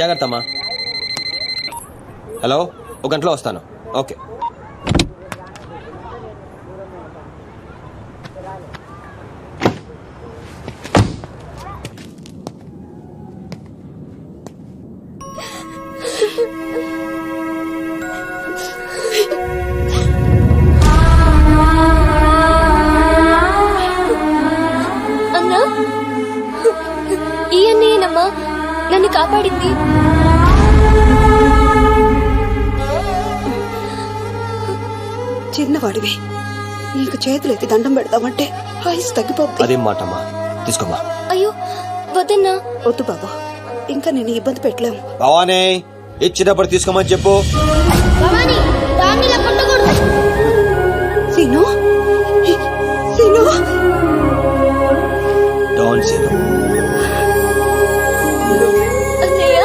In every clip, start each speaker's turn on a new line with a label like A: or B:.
A: జాగ్రత్త అమ్మా. హలో, ఒక గంటలో వస్తాను. ఓకే.
B: అన్నా, ఈ అన్నయ్యనమ్మా నన్ను కాపాడింది.
C: చిన్నవాడివి, నీకు చేతులెత్తి దండం పెడతామంటే ఆయుస్ తగ్గిపోతుంది.
A: అదేం మాటమ్మా, తీసుకోమ్మా.
B: అయ్యో వద్దన్నా.
C: వద్దు బాబు, ఇంకా నేను ఇబ్బంది పెట్టలేము.
A: భవానీ, ఇచ్చినప్పుడు తీసుకోమని చెప్పు.
C: సీను, సీను,
A: డోంట్ సీను.
B: అన్నయ్య,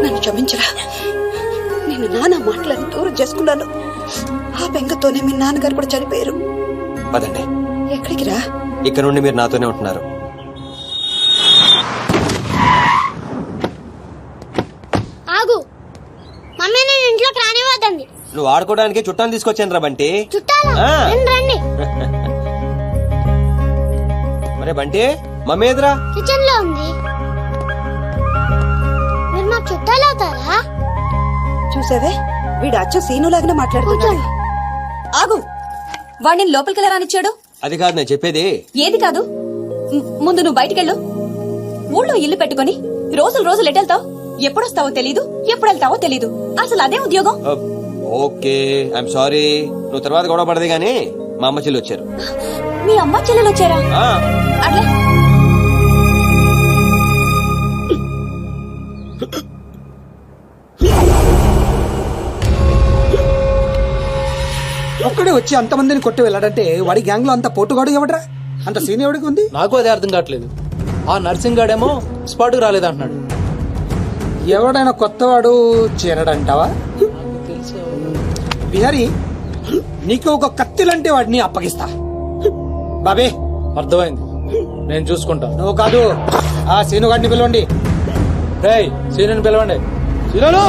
C: నన్ను క్షమించరా. నేను నాన్న మాటలను దూరం చేసుకున్నాను. ఆ బెంగతోనే మీ నాన్నగారు కూడా చనిపోయారు.
A: పదండి.
C: ఎక్కడికి రా?
A: ఇక్కడ నుండి మీరు నాతోనే ఉంటున్నారు.
D: ఆగు, మమ్మీ నేను ఇంట్లోకి రానివ్వద్దండి.
A: నువ్వు ఆడుకోవడానికి చుట్టాన్ని తీసుకొచ్చాను రా బంటి.
D: చుట్టాలా? రండి.
A: మరే బంటి, మమ్మీ ఎదురా?
D: కిచెన్ లో ఉంది. మీరు మా చుట్టాలు అవుతారా?
C: చూసావే, వీడు అచ్చ సీనులాగానే మాట్లాడుతున్నాడు.
E: ఆగు, వాడిని లోపలికి రానిచ్చాడు.
A: అది కాదు నేను చెప్పేది.
E: ఏది కాదు, ముందు నువ్వు బయటికెళ్ళు. ఊళ్ళో ఇల్లు పెట్టుకుని రోజులు రోజులు ఎటెళ్తావు? ఎప్పుడొస్తావో తెలీదు, ఎప్పుడు వెళ్తావో తెలీదు. అసలు అదే ఉద్యోగం.
A: Okay, I'm sorry. నువ్వు తర్వాత గొడవ పడదు గానీ మా అమ్మ చెల్లి వచ్చారు.
E: మీ అమ్మ చెల్లెలు వచ్చారా? అట్లే
F: ఒక్కడే వచ్చి అంతమందిని కొట్టి వెళ్ళాడంటే వాడి గ్యాంగ్ లో అంత పోటుగాడు ఎవడరా? అంత సీన్ ఎవడికి ఉంది?
G: నాకు అదే అర్థం కావట్లేదు. ఆ నర్సింగ్ గాడేమో స్పాట్ కు రాలేదంటున్నాడు.
F: ఎవడైనా కొత్తవాడు చేరడంటావా? బిహారీ, నీకు ఒక కత్తిలంటే వాడిని అప్పగిస్తా. బాబే,
G: అర్థమైంది, నేను చూసుకుంటా.
F: నువ్వు కాదు, ఆ సీనుగాడిని పిలవండి.
G: రేయ్, సీనుని పిలవండి. సీనులు,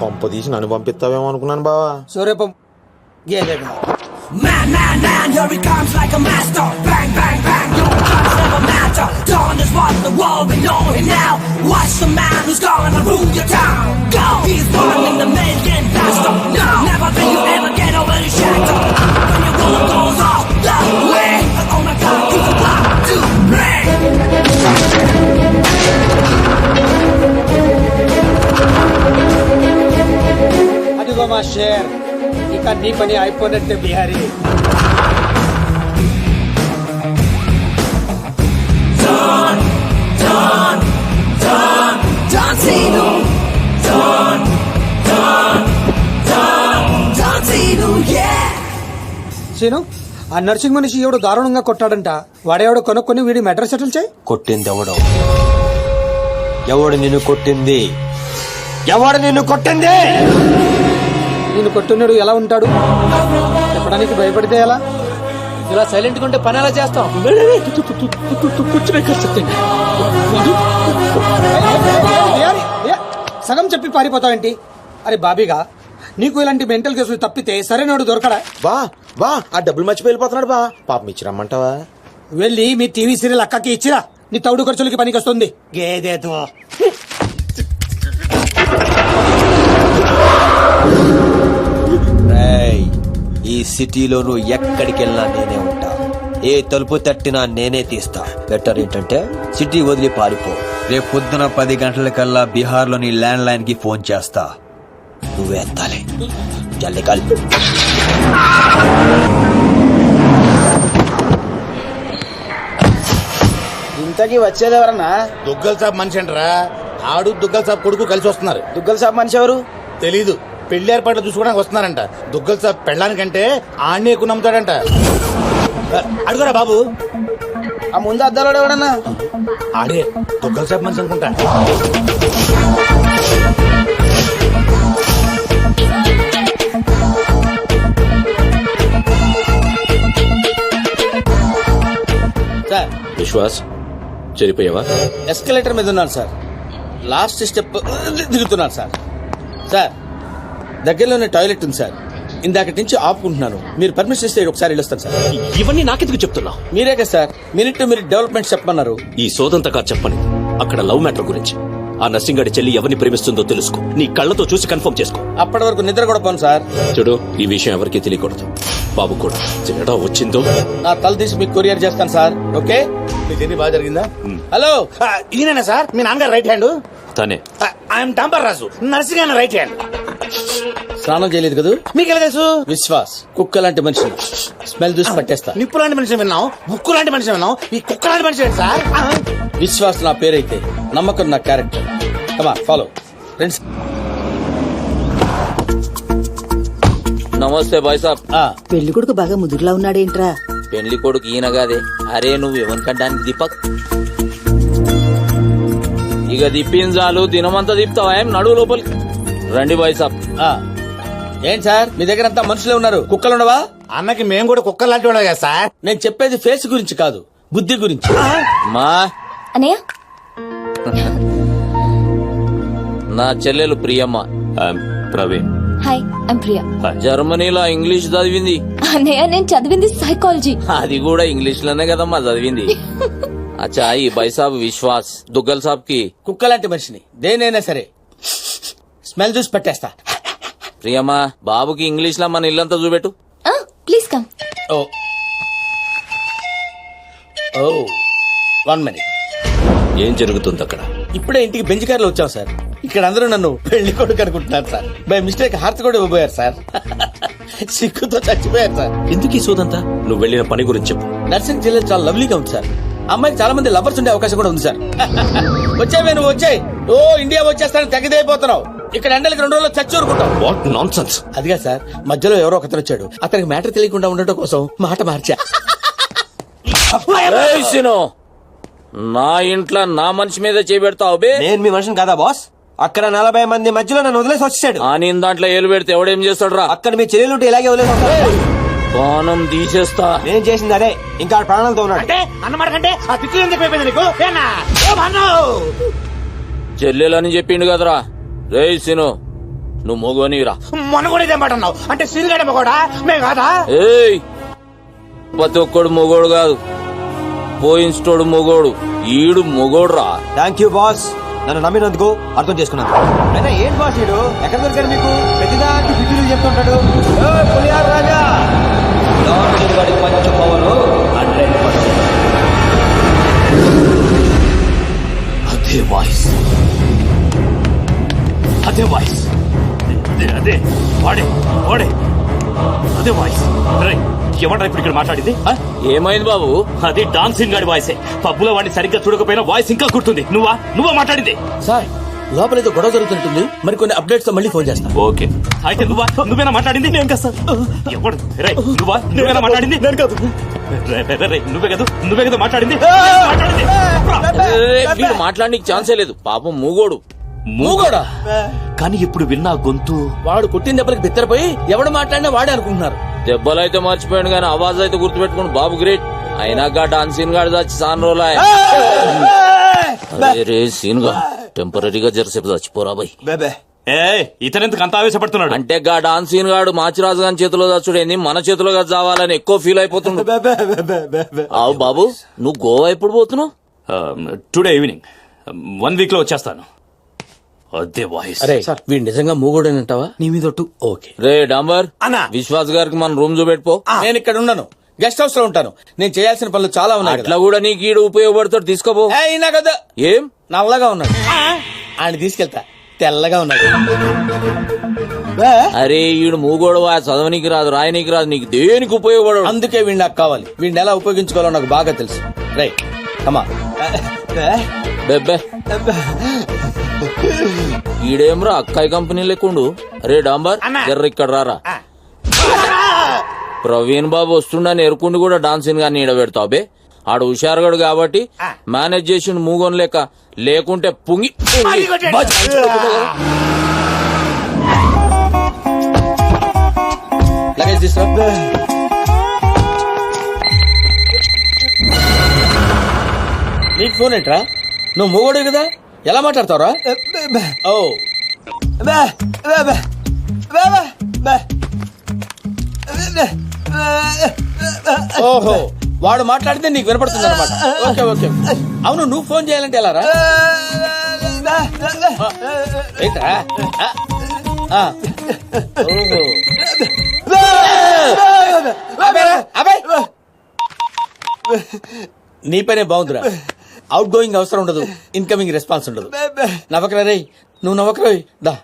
H: కొంప తీసి నన్ను పంపిస్తావేమో అనుకున్నాను బావా.
F: సూర్యపం గేదెగా.
I: Man, man, man, here he comes like a master. Bang, bang, bang, your guns never matter. Dawn is what the world we know him now. Watch the man who's gonna rule your town. Go! He's born in the million faster. No! Never think you ever get over his shadow. When your world goes off the way. Oh my God, he's about to break.
F: అదిగో మా share, ఇక నీ పని అయిపోయినట్టే Bihari.
I: Don, Don, Don, Don Cino. Don, Don, Don, Don Cino, yeah.
F: Seenu, ఆ నర్సింగ్ మనిషి ఎవడు దారుణంగా కొట్టాడంట. వాడెవడో కొనుక్కొని వీడి మెట్రస్ సెటిల్ చేయి.
A: కొట్టింది ఎవడు? ఎవడు నిన్ను కొట్టింది? ఎవడు నిన్ను కొట్టింది?
F: నేను కొట్టున్నాడు ఎలా ఉంటాడు చెప్పడానికి భయపడితే ఎలా?
G: ఇలా సైలెంట్ గా ఉంటే పని ఎలా చేస్తాం?
F: సగం చెప్పి పారిపోతావేంటి? అరే బాబీగా, నీకు ఇలాంటి మెంటల్ కేసులు తప్పితే సరైనోడు దొరకడా?
H: బా బా, ఆ డబ్బులు మర్చిపోయి వెళ్ళిపోతున్నాడు బా. పాపం ఇచ్చిరమ్మంటావా?
F: వెళ్ళి మీ టీవీ సీరియల్ అక్కకి ఇచ్చిరా. నీ తౌడు ఖర్చులకి పనికి వస్తుంది. గేదేతో
A: ఈ సిటీలో నువ్వు ఎక్కడికి వెళ్ళినా నేనే ఉంటా. ఏ తలుపు తట్టినా నేనే తీస్తా. బెటర్ ఏంటంటే సిటీ వదిలి పారిపో. రేపు పొద్దున 10 గంటలకల్లా బీహార్ లోని ల్యాండ్ లైన్ కి ఫోన్ చేస్తా. నువ్వే ఎత్తాలి. జల్లి కల్.
J: ఇంతకీ వచ్చేది ఎవరన్నా?
H: దుగ్గల్ సాబ్ మనిషి అంటారా? ఆడు దుగ్గల్ సాబ్ కొడుకు కలిసి వస్తున్నారు.
J: దుగ్గల్ సాబ్ మనిషి ఎవరు
H: తెలీదు. పెళ్లి ఏర్పాట్లు చూసుకోవడానికి వస్తున్నారంట. దుగ్గల్ సాబ్ పెళ్ళానికంటే ఆడిని ఎక్కువ నమ్ముతాడంట. అడుగురా బాబు.
J: ఆ ముందు అద్దాలో ఎవడన్నా?
H: ఆడే దుగ్గల్ సాబ్ మనిషి అనుకుంటా.
K: విశ్వాస్ చెరిపోయావా?
J: ఎస్కలేటర్ మీద ఉన్నాను సార్. లాస్ట్ స్టెప్ దిగుతున్నాను సార్. సార్ దగ్గరలోనే టాయిలెట్ ఉంది సార్. ఇందాక నుంచి ఆపుకుంటున్నాను. మీరు పర్మిషన్ ఇస్తే ఒకసారి వెళ్ళొస్తాను సార్.
K: ఇవన్నీ నాకెందుకు చెప్తున్నావు?
J: మీరే కదా sir minute to minute development చెప్పమన్నారు.
K: ఈ సోదంతా కాదు చెప్పని. అక్కడ లవ్ మ్యాటర్ గురించి. ఆ నర్సింగాడి చెల్లి ఎవరిని ప్రేమిస్తుందో తెలుసుకో. నీ కళ్ళతో చూసి కన్ఫర్మ్ చేసుకో.
J: అప్పటి వరకు నిద్ర కూడా పోను సార్.
K: చూడు, ఈ విషయం ఎవరికీ తెలియకూడదు. బాబు కూడా తేడా వచ్చిందో
J: నా తల తీసి మీకు కొరియర్ చేస్తాను సార్. ఓకే, మీ జర్నీ బాగా జరిగిందా? హలో, ఈయన సార్ మీ నాన్నగారు రైట్ హ్యాండ్.
K: తనే.
J: ఐఎమ్ టాంపర్ రాజు, నర్సింగ్ ఆయన రైట్ హ్యాండ్. స్నానం చేయలేదు కదా? మీకు ఎలా తెలుసు? విశ్వాస్ కుక్క లాంటి మనిషి. స్మెల్ చూసి పట్టేస్తా. నిప్పు లాంటి మనిషి విన్నాం, ముక్కు లాంటి మనిషి విన్నాం, ఈ కుక్క లాంటి మనిషి ఏంటి సార్? విశ్వాస్ నా పేరైతే నమ్మకం నా క్యారెక్టర్. కమా ఫాలో ఫ్రెండ్స్.
A: నమస్తే బాయ్ సాబ్.
C: పెళ్లి కొడుకు బాగా ముదురులా ఉన్నాడేంట్రా?
A: పెళ్లి కొడుకు ఈయన కాదే. అరే నువ్వు ఎవరికంటానికి దీపక్. ఇక దిప్పిన చాలు, దినమంతా దిప్తావా? ఏం నడువు లోపలికి రండి బాయ్ సాబ్.
J: ఏంటి సార్ మీ దగ్గర అంతా మనుషులే ఉన్నారు, కుక్కలు ఉండవా? అన్నకి మేము కూడా కుక్కలు లాంటి ఉండవు కదా సార్. నేను చెప్పేది ఫేస్ గురించి కాదు, బుద్ధి గురించి.
A: మా
B: అన్నయ్య
A: నా చెల్లెలు ప్రియమ్మ.
K: ప్రవీణ్.
B: Hi, I'm Priya.
A: జర్మనీలో ఇంగ్లీష్ చదివింది.
B: అన్నయ్య నేను చదివింది సైకాలజీ.
A: అది కూడా ఇంగ్లీష్ లోనే కదమ్మా చదివింది. అచ్చా ఈ బాయ్ సాబ్ విశ్వాస్ దుగ్గల్ సాబ్ కి
J: కుక్క లాంటి మనిషిని దేనైనా సరే స్మెల్ చూసి పట్టేస్తా.
A: ప్రియమ్మా బాబుకి ఇంగ్లీష్ లో మన ఇల్లంతా చూపెట్టు.
B: Please come.
J: ఓ ఓ 1 minute.
K: ఏం జరుగుతుంది అక్కడ?
J: ఇప్పుడే ఇంటికి బెంచ్ కార్లో వచ్చాం సార్. ఇక్కడ అందరూ నన్ను పెళ్లి కొడుకు అనుకుంటున్నారు సార్. బై మిస్టేక్ హార్ట్ కూడా ఇవ్వబోయారు సార్. సిక్కుతో చచ్చిపోయారు సార్.
K: ఎందుకు ఈ సోదంతా? నువ్వు వెళ్ళిన పని గురించి చెప్పు.
J: నర్సింగ్ జిల్లా చాలా లవ్లీగా ఉంది సార్. అమ్మాయికి చాలా మంది లవర్స్ ఉండే అవకాశం కూడా ఉంది సార్. వచ్చావే నువ్వు, వచ్చాయి. ఓ ఇండియా వచ్చేస్తానని తెగదైపోతున్నావు. ఇక్కడ ఎండలకి 2 రోజులు చచ్చి ఊరుకుంటావు.
K: What nonsense.
J: అదిగా సార్, మధ్యలో ఎవరో ఒకతను వచ్చాడు. అతనికి మ్యాటర్ తెలియకుండా ఉండటం కోసం మాట మార్చా.
A: ఏయ్ సినో, నా ఇంట్లో నా మనిషి మీద చేపెడతావు బే.
F: నేను మీ మనిషిని కాదా బాస్? అక్కడ 40 మంది మధ్యలో నన్ను వదిలేసి వచ్చాడు.
A: ఆ నేను దాంట్లో ఏలు పెడితే ఎవడేం చేస్తాడు రా?
F: అక్కడ మీ చెల్లెలుంటే ఇలాగే వదిలేసి వస్తాడు.
A: బాణం తీసేస్తా.
F: నేను చేసింది అదే, ఇంకా ఆడ ప్రాణాలతో ఉన్నాడు.
J: అన్నమాట కంటే ఆ తిట్లు ఎందుకు అయిపోయింది నీకు?
A: చెల్లెలని చెప్పిండు కదరా. రేయ్ సినో, నువ్వు మొగోనిరా.
J: మొన్న కూడా ఇదే మాట అన్నావు. అంటే సిరిగాడే మొగోడా మేము కాదా?
A: ఏయ్ ప్రతి ఒక్కడు మొగోడు కాదు, పోయిన్స్టోడు మొగోడు. ఈడు మొగోడు రా.
F: థ్యాంక్ యూ బాస్, నన్ను నమ్మినందుకు, అర్థం చేసుకున్నాను. అయినా ఏంటి బాస్ వీడు ఎక్కడ దొరికాడు మీకు? ప్రతిదానికి బిడ్డలు చెప్తుంటాడు. పులిహార రాజా పంచ పవరు 100%.
K: అదే వాయిస్, అదే వాయిస్, అదే వాడే వాడే, అదే వాయిస్. ఎవడ్రా ఇప్పుడు ఇక్కడ మాట్లాడింది?
A: ఏమైంది బాబు?
K: అది డాన్సింగ్ గాడి వాయిసే. పబ్బులో వాడిని సరిగ్గా చూడకపోయినా వాయిస్ ఇంకా గుర్తుంది. నువ్వా మాట్లాడింది?
J: సార్ లోపల ఏదో గొడవ జరుగుతుంటుంది. మరి కొన్ని అప్డేట్స్ తో మళ్ళీ ఫోన్ చేస్తా.
K: ఓకే, అయితే నువ్వేనా మాట్లాడింది? నేను కదా సార్. ఎవడు? నువ్వేనా మాట్లాడింది? నేను కాదు. నువ్వే కదా మాట్లాడింది.
A: వీడు మాట్లాడడానికి ఛాన్సే లేదు. పాపం మూగోడు.
J: మూగోడా?
K: కానీ ఇప్పుడు విన్నా గొంతు.
J: వాడు కొట్టిన దెబ్బలకి బిత్తరపోయి ఎవడు మాట్లాడినా వాడే అనుకుంటున్నారు.
A: దెబ్బలైతే మర్చిపోయాడు కానీ ఆవాజ్ అయితే గుర్తుపెట్టుకుని బాబు గ్రేట్. అయినాక డాన్సీన్ గాడు చచ్చి సాన్ రోజులు. రే సీన్ గా టెంపరీగా జరసేపు చచ్చిపోరా బాయ్.
K: ఇతనెందుకు అంత ఆవేశపడుతున్నాడు?
A: అంటే గా డాన్సీన్ గాడు మాచిరాజు గారి చేతిలో చచ్చుడేంది, మన చేతిలో చావాలని ఎక్కువ ఫీల్ అయిపోతుండు. అవు బాబు, నువ్వు గోవా ఎప్పుడు పోతున్నావు?
K: Today evening. 1 week లో వచ్చేస్తాను. అదే వాయిస్.
J: అరే వీడు నిజంగా మూగోడేనంటావా? నీ మీద ఒట్టు. ఓకే
A: రే డాంబర్
J: అన్నా,
A: విశ్వాస్ గారికి మన రూమ్ చూపెట్టుకో.
J: నేను ఇక్కడ ఉన్నాను, గెస్ట్ హౌస్ లో ఉంటాను. నేను చేయాల్సిన పనులు చాలా ఉన్నాయి.
A: అట్లా కూడా నీకు ఈడు ఉపయోగపడతాడు, తీసుకోపో.
J: అయినా కదా
A: ఏం
J: నల్లగా ఉన్నాడు, ఆయన తీసుకెళ్తా. తెల్లగా ఉన్నాడు.
A: అరే ఈడు మూగోడవా, చదవనీకి రాదు, రాయనీకి రాదు, నీకు దేనికి ఉపయోగపడవు.
J: అందుకే వీడు నాకు కావాలి. వీడిని ఎలా ఉపయోగించుకోవాలో నాకు బాగా తెలుసు. రైట్ అమ్మా.
A: బెబ్బే ఈడేమ్రా అక్కాయి కంపెనీ లేకుండు. అరే డాంబర్ జర్ర ఇక్కడ రారా. ప్రవీణ్ బాబు వస్తుండని ఎరుకుండి కూడా డాన్సింగ్ గాని ఈడబెడతావు బే. ఆడు హుషారుగాడు కాబట్టి మేనేజ్ చేసిండు మూగోన్ లేకుంటే పుంగి
J: లగేజ్ తీసుకురా. నీకు ఫోన్ ఏంట్రా? నువ్వు మూగోడు కదా, ఎలా మాట్లాడతావురా? ఓ ఓహో, వాడు మాట్లాడితే నీకు వినపడుతుంది అనమాట. Okay okay. అవును, నువ్వు ఫోన్ చేయాలంటే ఎలా రా? ఏంట్రా? ఓహో. అబ్బాయి, నీ పనే బాగుందిరా. అవుట్ గోయింగ్ అవసరం ఉండదు, ఇన్కమింగ్ రెస్పాన్స్ ఉండదు. నవ్వకరా రే, నువ్వు నవ్వకరా. దా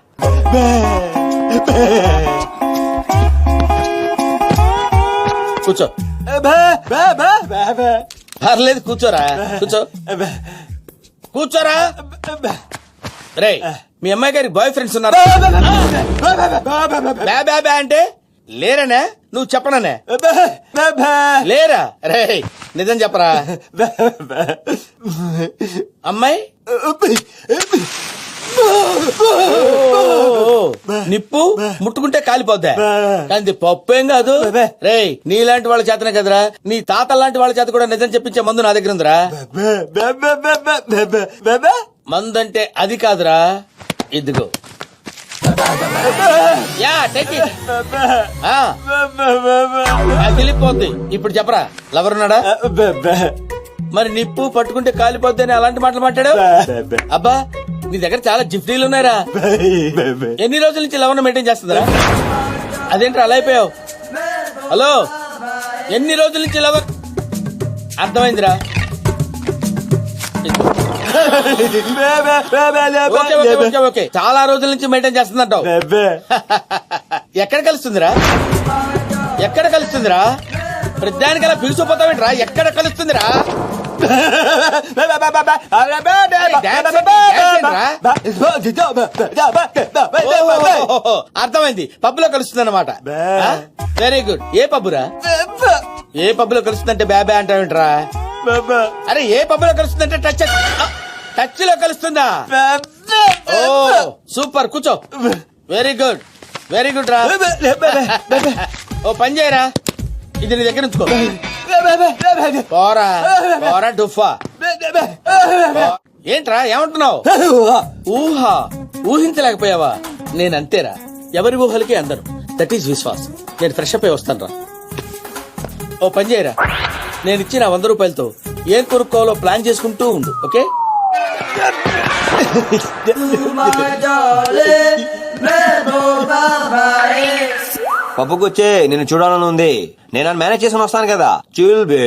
J: కూర్చో. పర్లేదు, కూర్చోరా. కూర్చో, కూర్చోరా. రే, మీ అమ్మాయి గారికి బాయ్ ఫ్రెండ్స్ ఉన్నారు? అంటే లేరనే? నువ్వు చెప్పననే? లేరా? రే నిజం చెప్పరా. అమ్మాయి నిప్పు ముట్టుకుంటే కాలిపోద్దా? కానీ పప్పేం కాదు. రే, నీలాంటి వాళ్ళ చేతనే కదరా, నీ తాత లాంటి వాళ్ళ చేత కూడా నిజం చెప్పించే మందు నా దగ్గర ఉందిరా. మందంటే అది కాదురా, ఇదిగో. Yeah, take it. వెళ్ళిపోద్ది. ఇప్పుడు చెప్పరా, లవర్ ఉన్నాడా? మరి నిప్పు పట్టుకుంటే కాలిపోద్ది అని అలాంటి మాటలు మాట్లాడావు? అబ్బా, నీ దగ్గర చాలా జిఫ్టీలు ఉన్నాయరా. ఎన్ని రోజుల నుంచి లవర్ మెయింటైన్ చేస్తుందా? అదేంటి అలా అయిపోయావు? హలో, ఎన్ని రోజుల నుంచి లవర్? అర్థమైందిరా. ఓకే, చాలా రోజుల నుంచి మెయింటైన్ చేస్తుందంటావు. ఎక్కడ కలుస్తుందిరా? ఎక్కడ కలుస్తుందిరా? ప్రతిదానికలా పిలిచిపోతావేంట్రా? ఎక్కడ కలుస్తుందిరా? అర్థమైంది, పబ్బులో కలుస్తుంది అన్నమాట. Very good. ఏ పబ్బురా? ఏ పబ్బులో కలుస్తుందంటే బాబా అంటావేంట్రా? అరే, ఏ పబ్బులో కలుస్తుందంటే టచ్ లో కలుస్తుందా? ఓ సూపర్, కూర్చో. వెరీ గుడ్, వెరీ గుడ్ రా. ఓ పని చేయరా, ఇది నీ దగ్గర ఉంచుకో. పోరా పోరా డుఫా. ఏంట్రా, ఏమంటున్నావు? ఊహా, ఊహించలేకపోయావా? నేనంతేరా, ఎవరి ఊహలకి అందరు. That is Vishwas. నేను ఫ్రెష్ అప్ అయి వస్తాను రా. ఓ పని చేయరా, నేను ఇచ్చిన 100 రూపాయలతో ఏం కొనుక్కోవాలో ప్లాన్ చేసుకుంటూ ఉండు. ఓకే?
A: పప్పుకొచ్చే నిన్ను చూడాలని ఉంది. నేను మేనేజ్ చేసుకుని వస్తాను కదా. చూల్